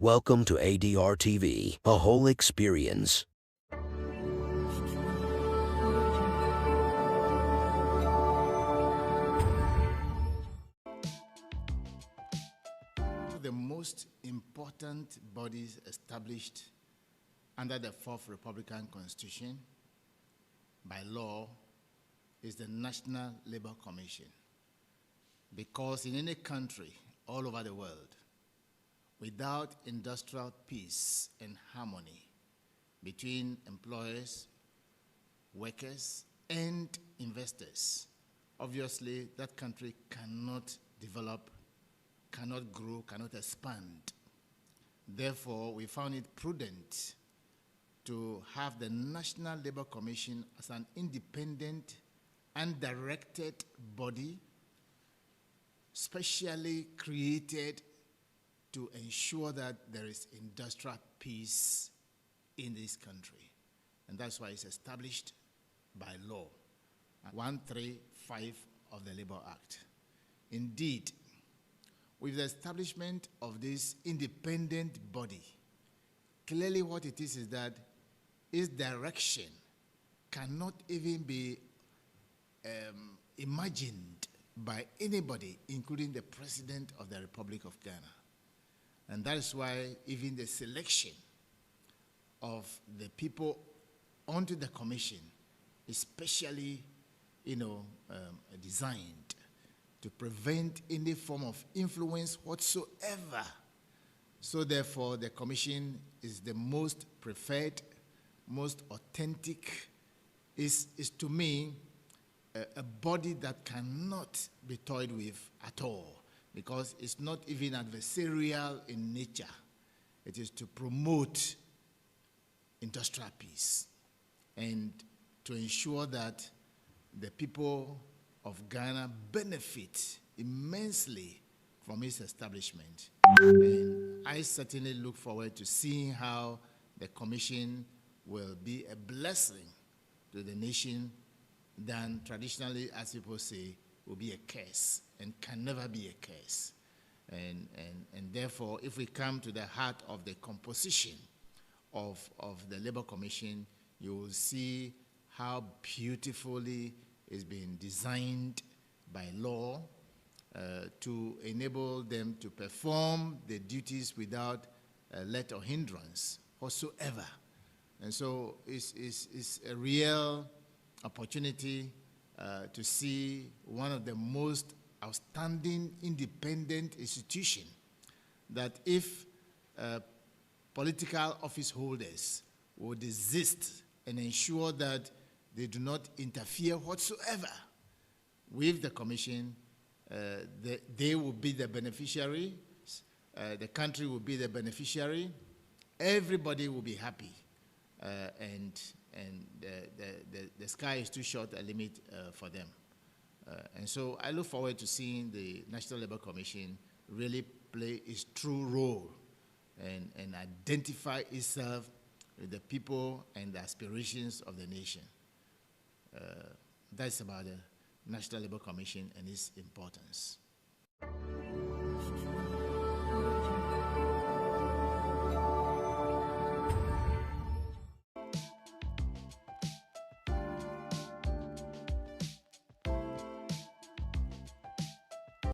Welcome to ADR TV, a whole experience. The most important bodies established under the Fourth Republican Constitution by law is the National Labor Commission. Because in any country all over the world, without industrial peace and harmony between employers, workers, and investors, obviously that country cannot develop, cannot grow, cannot expand. Therefore, we found it prudent to have the National Labor Commission as an independent, undirected body, specially created to ensure that there is industrial peace in this country. And that's why it's established by law, 135 of the Labor Act. Indeed, with the establishment of this independent body, clearly what it is that its direction cannot even be imagined by anybody, including the President of the Republic of Ghana. And that is why even the selection of the people onto the commission is specially, designed to prevent any form of influence whatsoever. So therefore, the commission is the most preferred, most authentic, is to me a body that cannot be toyed with at all, because it's not even adversarial in nature. It is to promote industrial peace and to ensure that the people of Ghana benefit immensely from its establishment. And I certainly look forward to seeing how the commission will be a blessing to the nation than traditionally, as people say, will be a curse and can never be a curse. And therefore, if we come to the heart of the composition of the Labor Commission, you will see how beautifully it's been designed by law to enable them to perform the duties without let or hindrance whatsoever. And so it's a real opportunity to see one of the most outstanding independent institutions that if political office holders will desist and ensure that they do not interfere whatsoever with the commission, they will be the beneficiary, the country will be the beneficiary, everybody will be happy, and the sky is too short a limit for them. And so I look forward to seeing the National Labor Commission really play its true role and identify itself with the people and the aspirations of the nation. That's about the National Labor Commission and its importance.